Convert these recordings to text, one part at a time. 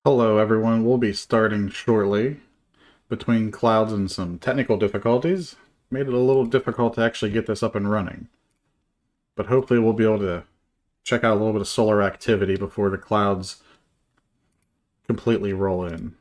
Hello everyone, we'll be starting shortly. Between clouds and some technical difficulties, made it a little difficult to actually get this up and running. But hopefully we'll be able to check out a little bit of solar activity before the clouds completely roll in.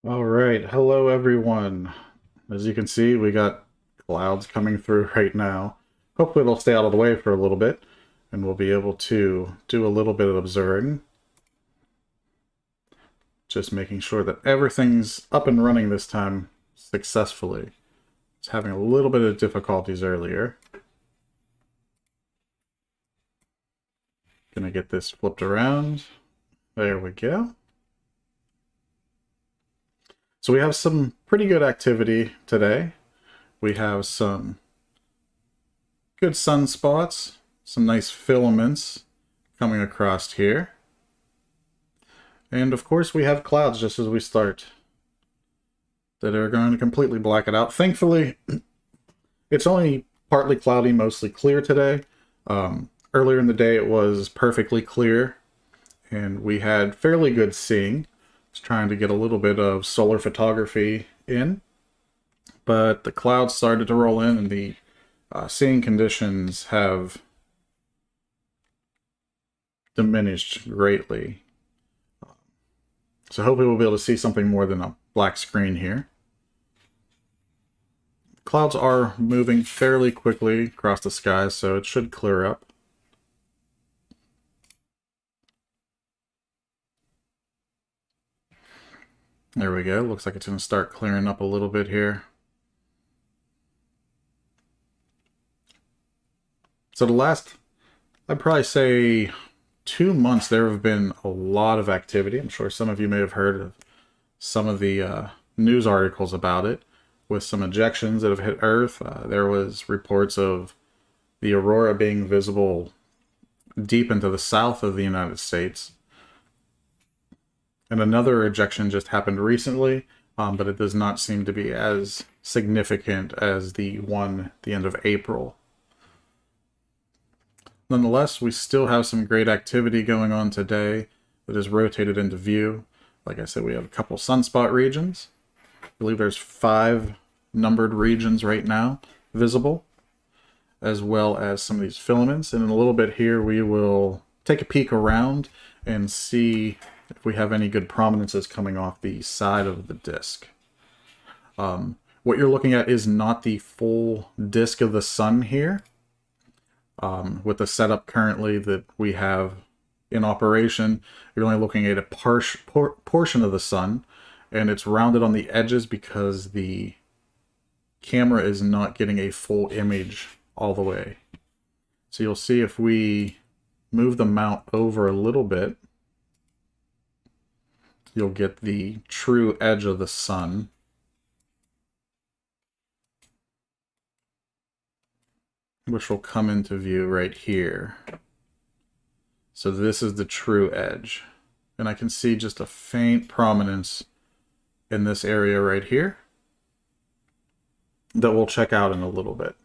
Alright, hello everyone. As you can see, we got clouds coming through right now. Hopefully they'll stay out of the way for a little bit, and we'll be able to do a little bit of observing. Just making sure that everything's up and running this time successfully. Was having a little bit of difficulties earlier. Gonna get this flipped around. There we go. So we have some pretty good activity today. We have some good sunspots, some nice filaments coming across here. And of course we have clouds just as we start that are going to completely black it out. Thankfully, it's only partly cloudy, mostly clear today. Earlier in the day it was perfectly clear and we had fairly good seeing. Just trying to get a little bit of solar photography in. But the clouds started to roll in and the seeing conditions have diminished greatly. So hopefully we'll be able to see something more than a black screen here. Clouds are moving fairly quickly across the sky, so it should clear up. There we go. Looks like it's going to start clearing up a little bit here. So the last, I'd probably say 2 months, there have been a lot of activity. I'm sure some of you may have heard of some of the news articles about it, with some ejections that have hit Earth. There was reports of the aurora being visible deep into the south of the United States. And another ejection just happened recently, but it does not seem to be as significant as the one at the end of April. Nonetheless, we still have some great activity going on today that is rotated into view. Like I said, we have a couple sunspot regions. I believe there's 5 numbered regions right now visible, as well as some of these filaments. And in a little bit here, we will take a peek around and see if we have any good prominences coming off the side of the disk. What you're looking at is not the full disk of the sun here. With the setup currently that we have in operation, you're only looking at a portion of the sun, and it's rounded on the edges because the camera is not getting a full image all the way. So you'll see if we move the mount over a little bit, you'll get the true edge of the sun. Which will come into view right here. So this is the true edge. And I can see just a faint prominence in this area right here that we'll check out in a little bit.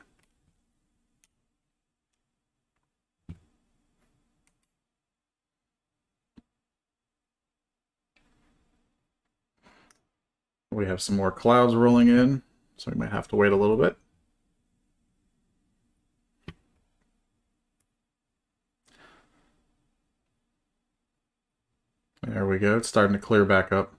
We have some more clouds rolling in, so we might have to wait a little bit. There we go. It's starting to clear back up.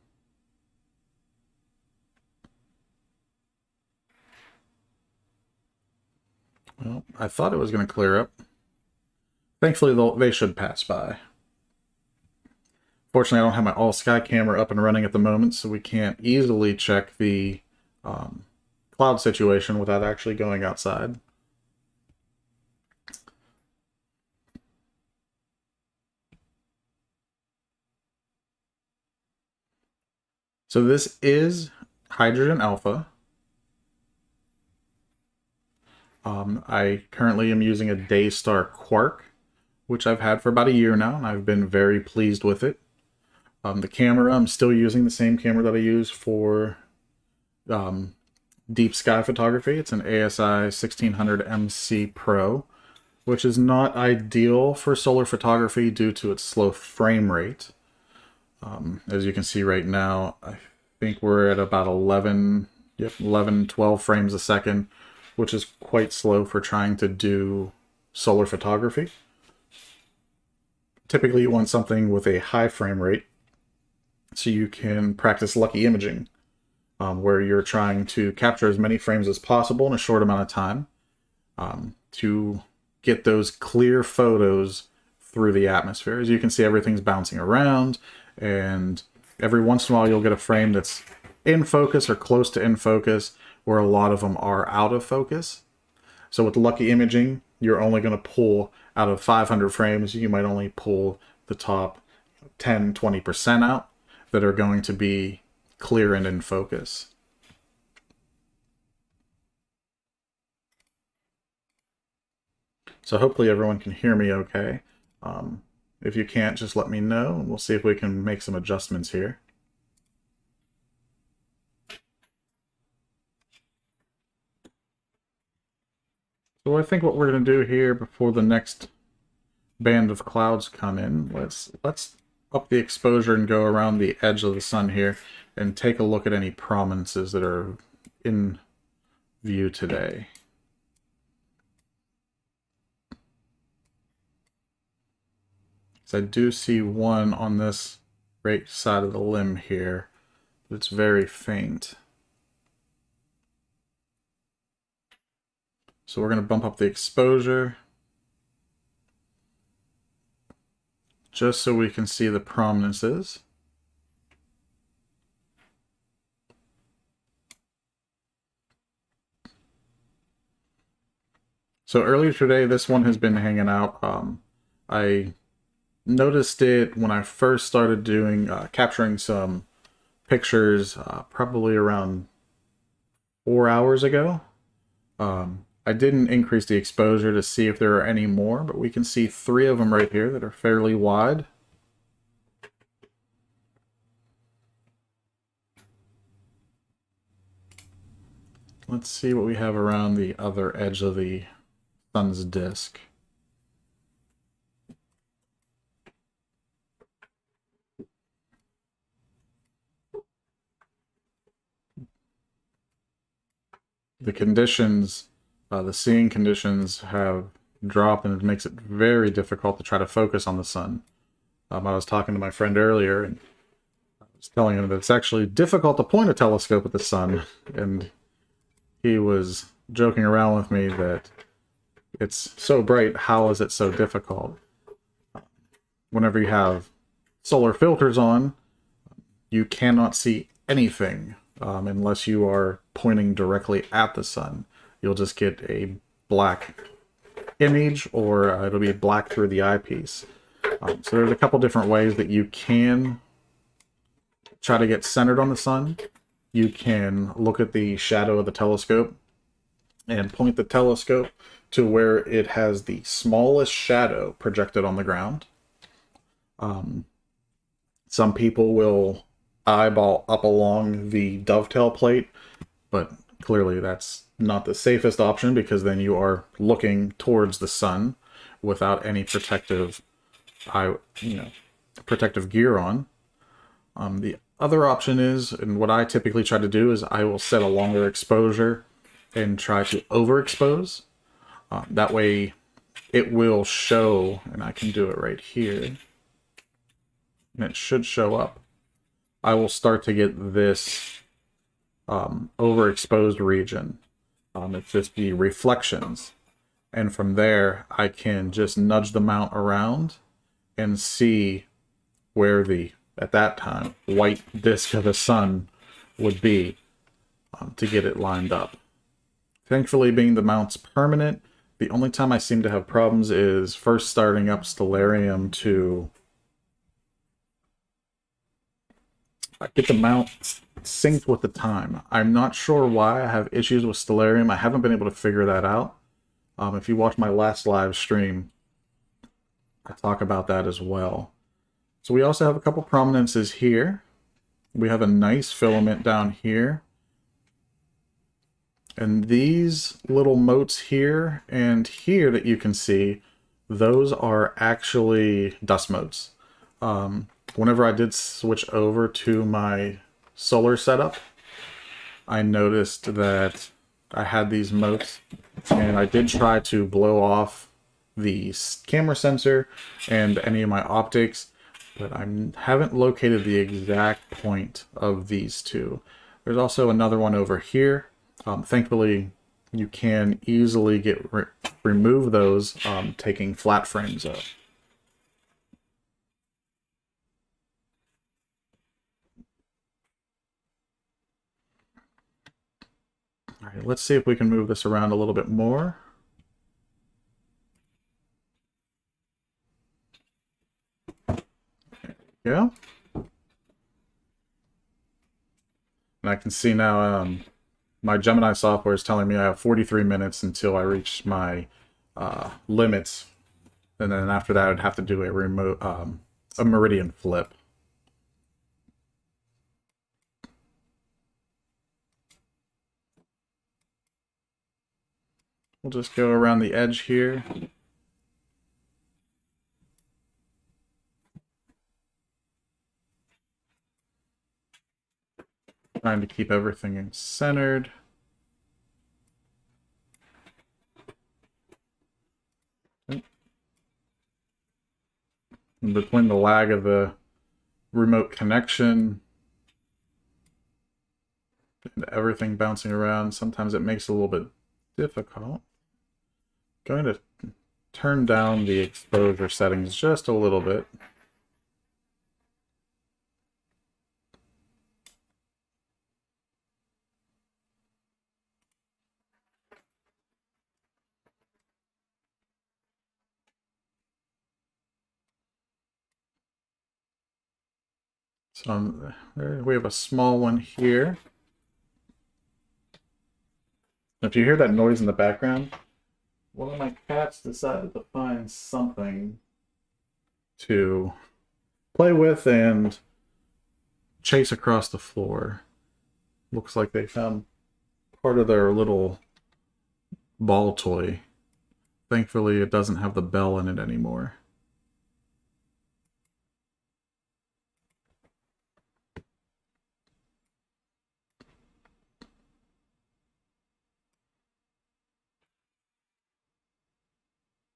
Well, I thought it was going to clear up. Thankfully, they should pass by. Fortunately, I don't have my all-sky camera up and running at the moment, so we can't easily check the cloud situation without actually going outside. So this is hydrogen alpha. I currently am using a Daystar Quark, which I've had for about a year now, and I've been very pleased with it. The camera, I'm still using the same camera that I use for deep sky photography. It's an ASI 1600 MC Pro, which is not ideal for solar photography due to its slow frame rate. As you can see right now, I think we're at about 11, 12 frames a second, which is quite slow for trying to do solar photography. Typically, you want something with a high frame rate so you can practice lucky imaging, where you're trying to capture as many frames as possible in a short amount of time to get those clear photos through the atmosphere. As you can see, everything's bouncing around, and every once in a while you'll get a frame that's in focus or close to in focus, where a lot of them are out of focus. So with lucky imaging, you're only going to pull out of 500 frames, you might only pull the top 10-20% out that are going to be clear and in focus. So hopefully everyone can hear me okay. If you can't, just let me know, and we'll see if we can make some adjustments here. So I think what we're going to do here before the next band of clouds come in, let's up the exposure and go around the edge of the sun here and take a look at any prominences that are in view today. So I do see one on this right side of the limb here, but it's very faint. So we're going to bump up the exposure just so we can see the prominences. So earlier today, this one has been hanging out. I noticed it when I first started doing capturing some pictures, probably around 4 hours ago. I didn't increase the exposure to see if there are any more, but we can see 3 of them right here that are fairly wide. Let's see what we have around the other edge of the sun's disk. The conditions, the seeing conditions have dropped, and it makes it very difficult to try to focus on the sun. I was talking to my friend earlier, and I was telling him that it's actually difficult to point a telescope at the sun, and he was joking around with me that it's so bright, how is it so difficult? Whenever you have solar filters on, you cannot see anything unless you are pointing directly at the sun. You'll just get a black image, or it'll be black through the eyepiece. So there's a couple different ways that you can try to get centered on the sun. You can look at the shadow of the telescope and point the telescope to where it has the smallest shadow projected on the ground. Some people will eyeball up along the dovetail plate, but clearly that's not the safest option, because then you are looking towards the sun without any protective protective gear on. The other option is, and what I typically try to do, is I will set a longer exposure and try to overexpose. That way it will show, and I can do it right here. and it should show up, I will start to get this overexposed region. It's just the reflections. And from there, I can just nudge the mount around and see where the, at that time, white disk of the sun would be to get it lined up. Thankfully, being the mount's permanent, the only time I seem to have problems is first starting up Stellarium to get the mount synced with the time. I'm not sure why I have issues with Stellarium. I haven't been able to figure that out. If you watch my last live stream, I talk about that as well. So we also have a couple prominences here. We have a nice filament down here. And these little motes here and here that you can see, those are actually dust motes. Whenever I did switch over to my solar setup, I noticed that I had these motes, and I did try to blow off the camera sensor and any of my optics, but I haven't located the exact point of these two. There's also another one over here. Thankfully, you can easily remove those taking flat frames up. All right, let's see if we can move this around a little bit more. Yeah. And I can see now my Gemini software is telling me I have 43 minutes until I reach my limits. And then after that, I'd have to do a meridian flip. We'll just go around the edge here. Trying to keep everything centered. And between the lag of the remote connection and everything bouncing around, sometimes it makes it a little bit difficult. Going to turn down the exposure settings just a little bit. So we have a small one here. If you hear that noise in the background, one of my cats decided to find something to play with and chase across the floor. Looks like they found part of their little ball toy. Thankfully, it doesn't have the bell in it anymore.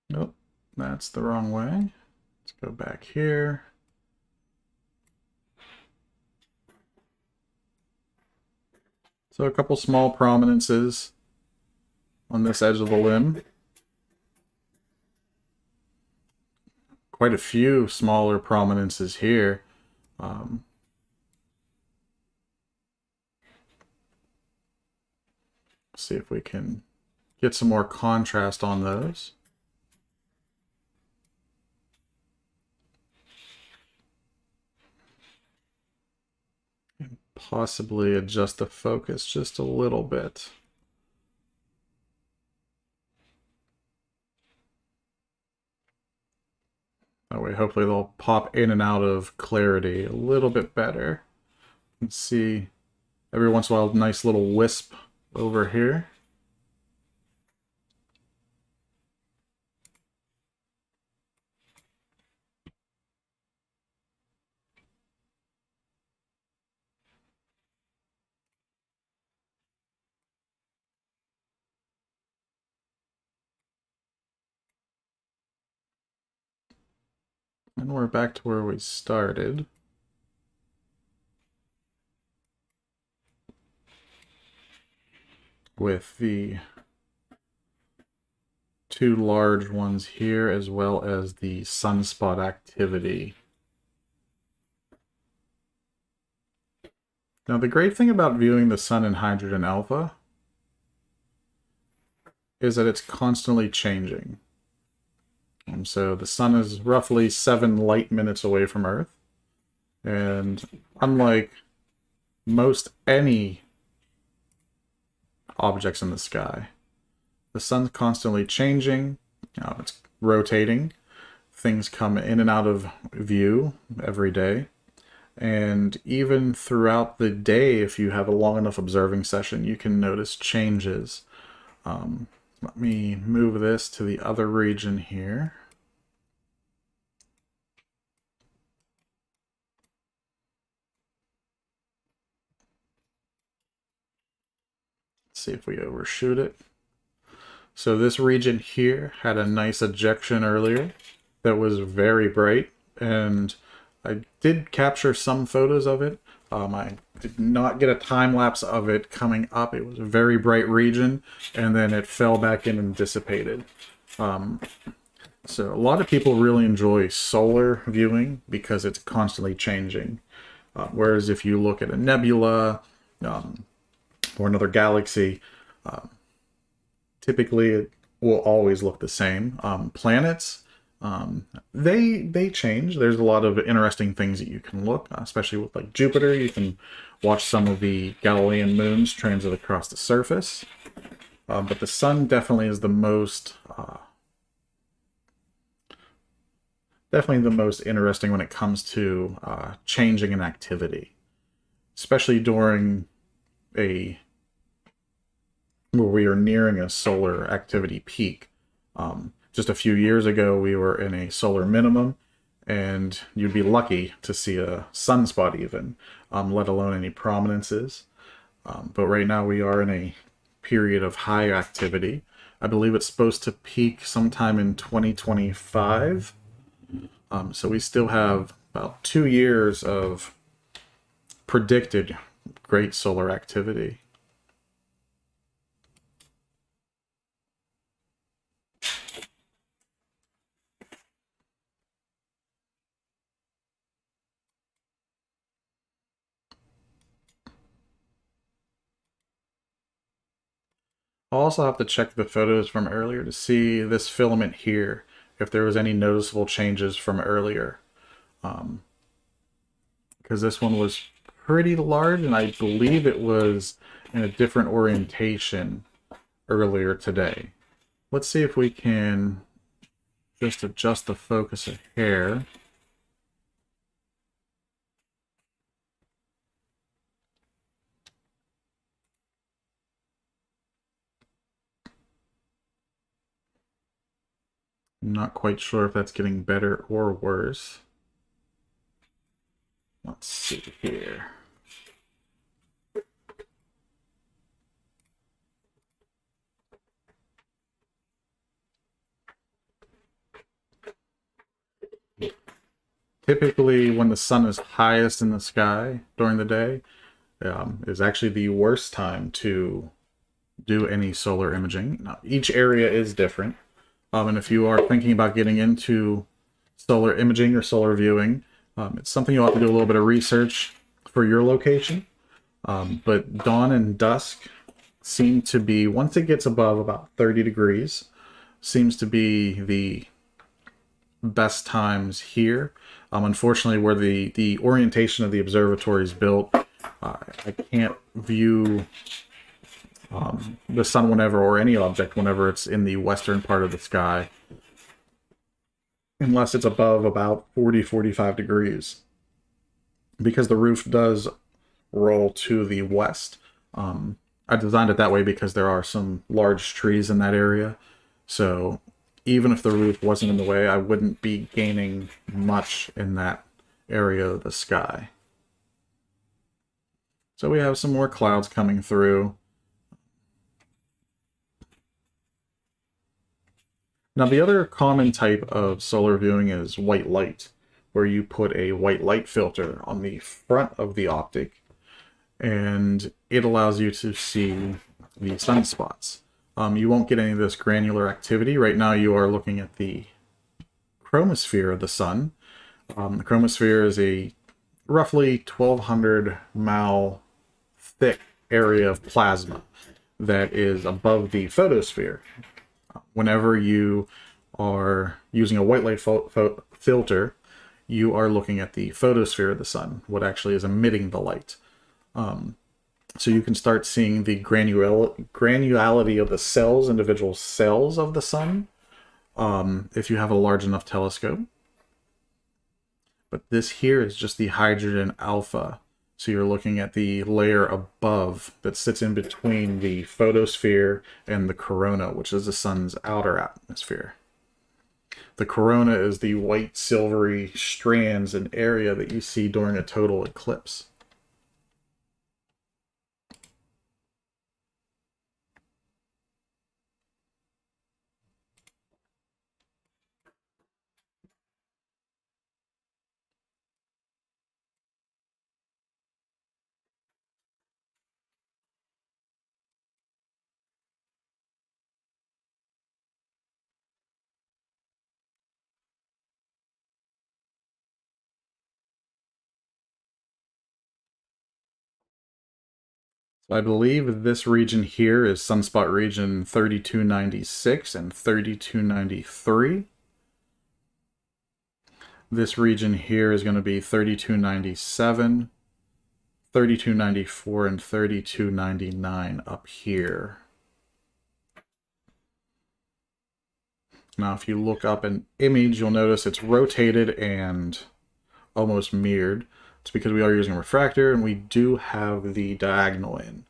Nope, that's the wrong way. Let's go back here. So a couple small prominences on this edge of the limb. Quite a few smaller prominences here. See if we can get some more contrast on those. And possibly adjust the focus just a little bit. That way, hopefully they'll pop in and out of clarity a little bit better. You can see every once in a while, nice little wisp over here. And we're back to where we started. With the two large ones here, as well as the sunspot activity. Now, the great thing about viewing the sun in hydrogen alpha is that it's constantly changing. And so the sun is roughly 7 light minutes away from Earth. And unlike most any objects in the sky, the sun's constantly changing, it's rotating, things come in and out of view every day, and even throughout the day, if you have a long enough observing session, you can notice changes. Let me move this to the other region here. Let's see if we overshoot it. So this region here had a nice ejection earlier that was very bright, and I did capture some photos of it. I did not get a time lapse of it coming up. It was a very bright region, and then it fell back in and dissipated. So a lot of people really enjoy solar viewing because it's constantly changing. Whereas if you look at a nebula or another galaxy, typically it will always look the same. Planets, they change. There's a lot of interesting things that you can look, especially with like Jupiter. You can watch some of the Galilean moons transit across the surface. But the sun definitely is the most interesting when it comes to changing an activity, especially during where we are nearing a solar activity peak. Just a few years ago, we were in a solar minimum, and you'd be lucky to see a sunspot even, let alone any prominences. But right now we are in a period of high activity. I believe it's supposed to peak sometime in 2025. So we still have about 2 years of predicted great solar activity. I'll also have to check the photos from earlier to see this filament here, if there was any noticeable changes from earlier. Because this one was pretty large, and I believe it was in a different orientation earlier today. Let's see if we can just adjust the focus a hair. I'm not quite sure if that's getting better or worse. Let's see here. Typically, when the sun is highest in the sky during the day, is actually the worst time to do any solar imaging. Now, each area is different. And if you are thinking about getting into solar imaging or solar viewing, it's something you'll have to do a little bit of research for your location. But dawn and dusk seem to be, once it gets above about 30 degrees, seems to be the best times here. Unfortunately, where the orientation of the observatory is built, I can't view the sun whenever, or any object whenever it's in the western part of the sky, unless it's above about 40-45 degrees, because the roof does roll to the west. I designed it that way because there are some large trees in that area, so even if the roof wasn't in the way, I wouldn't be gaining much in that area of the sky. So we have some more clouds coming through. Now, the other common type of solar viewing is white light. where you put a white light filter on the front of the optic, and it allows you to see the sunspots. You won't get any of this granular activity. Right now you are looking at the chromosphere of the sun. The chromosphere is a roughly 1,200 mile thick area of plasma that is above the photosphere. Whenever you are using a white light filter, you are looking at the photosphere of the sun, what actually is emitting the light. So you can start seeing the granularity of the cells, individual cells of the sun, if you have a large enough telescope. But this here is just the hydrogen alpha. So you're looking at the layer above that sits in between the photosphere and the corona, which is the sun's outer atmosphere. The corona is the white silvery strands and area that you see during a total eclipse. So I believe this region here is sunspot region 3296 and 3293. This region here is going to be 3297, 3294, and 3299 up here. Now, if you look up an image, you'll notice it's rotated and almost mirrored. It's because we are using a refractor and we do have the diagonal in.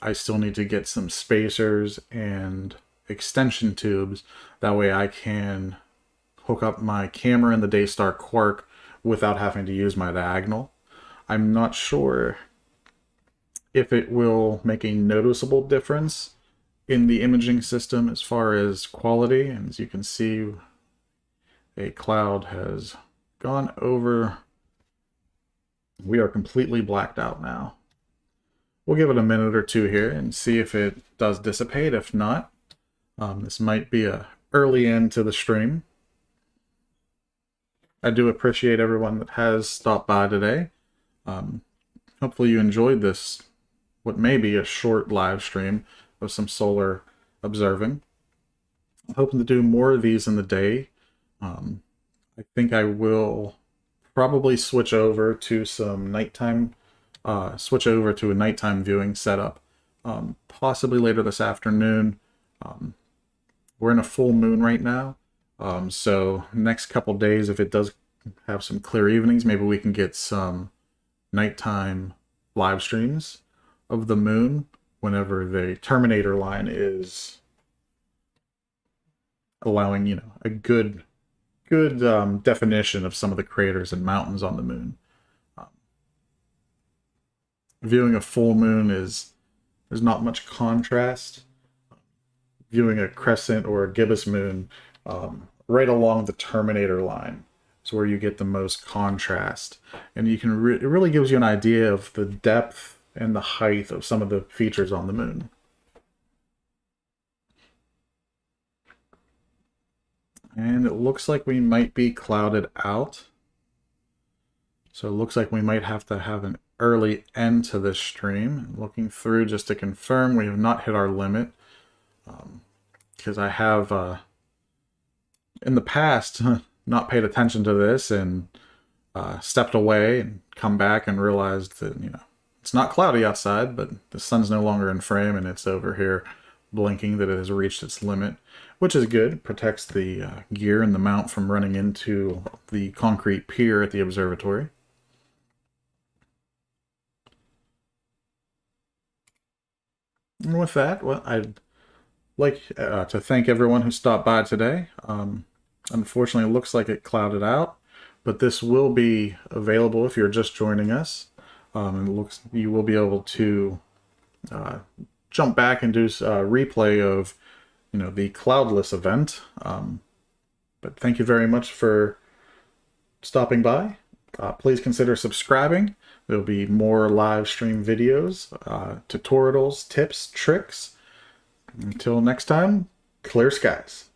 I still need to get some spacers and extension tubes. That way I can hook up my camera in the Daystar Quark without having to use my diagonal. I'm not sure if it will make a noticeable difference in the imaging system as far as quality. And as you can see, a cloud has gone over. We are completely blacked out now. We'll give it a minute or two here and see if it does dissipate. If not, this might be a early end to the stream. I do appreciate everyone that has stopped by today. Hopefully you enjoyed this, what may be a short live stream of some solar observing. I'm hoping to do more of these in the day. I think I will probably switch over to some nighttime, switch over to a nighttime viewing setup, possibly later this afternoon. We're in a full moon right now, so next couple days, if it does have some clear evenings, maybe we can get some nighttime live streams of the moon whenever the Terminator line is allowing, you know, a good definition of some of the craters and mountains on the moon. Viewing a full moon there's not much contrast. Viewing a crescent or a gibbous moon right along the Terminator line is where you get the most contrast, and you can it really gives you an idea of the depth and the height of some of the features on the moon. And it looks like we might be clouded out. So it looks like we might have to have an early end to this stream. Looking through just to confirm we have not hit our limit. Because I have, in the past, not paid attention to this and stepped away and come back and realized that, you know, it's not cloudy outside, but the sun's no longer in frame and it's over here blinking that it has reached its limit, which is good. It protects the gear and the mount from running into the concrete pier at the observatory. And with that, well, I'd like to thank everyone who stopped by today. Unfortunately, it looks like it clouded out, but this will be available if you're just joining us. And it looks you will be able to jump back and do a replay of, you know, the cloudless event. But thank you very much for stopping by. Please consider subscribing. There'll be more live stream videos, tutorials, tips, tricks. Until next time, clear skies.